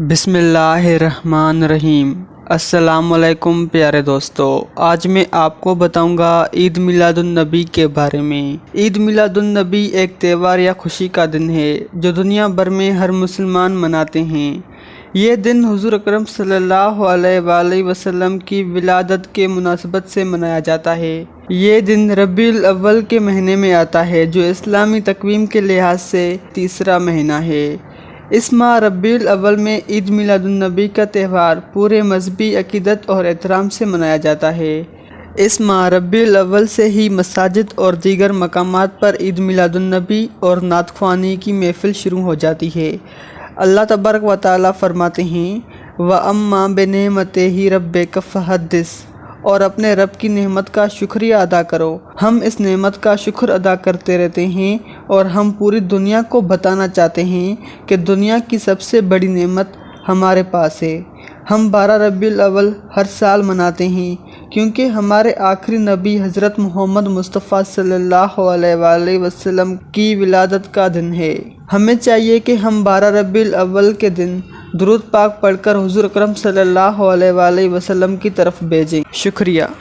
بسم اللہ الرحمن الرحیم۔ السلام علیکم پیارے دوستو، آج میں آپ کو بتاؤں گا عید میلاد النبی کے بارے میں۔ عید میلاد النبی ایک تہوار یا خوشی کا دن ہے جو دنیا بھر میں ہر مسلمان مناتے ہیں۔ یہ دن حضور اکرم صلی اللہ علیہ وآلہ وسلم کی ولادت کے مناسبت سے منایا جاتا ہے۔ یہ دن ربیع الاول کے مہینے میں آتا ہے جو اسلامی تقویم کے لحاظ سے تیسرا مہینہ ہے۔ اس ماہ ربیع الاول میں عید میلاد النبی کا تہوار پورے مذہبی عقیدت اور احترام سے منایا جاتا ہے۔ اس ماہ ربیع الاول سے ہی مساجد اور دیگر مقامات پر عید میلاد النبی اور نعت خوانی کی محفل شروع ہو جاتی ہے۔ اللہ تبارک و تعالیٰ فرماتے ہیں وَأَمَّا بِنِعْمَتِهِ رَبِّكَ فَحَدِّثْ، اور اپنے رب کی نعمت کا شکریہ ادا کرو۔ ہم اس نعمت کا شکر ادا کرتے رہتے ہیں اور ہم پوری دنیا کو بتانا چاہتے ہیں کہ دنیا کی سب سے بڑی نعمت ہمارے پاس ہے۔ ہم 12 ربیع الاول ہر سال مناتے ہیں کیونکہ ہمارے آخری نبی حضرت محمد مصطفیٰ صلی اللہ علیہ وآلہ وسلم کی ولادت کا دن ہے۔ ہمیں چاہیے کہ ہم 12 ربیع الاول کے دن درود پاک پڑھ کر حضور اکرم صلی اللہ علیہ وآلہ وسلم کی طرف بھیجیں۔ شکریہ۔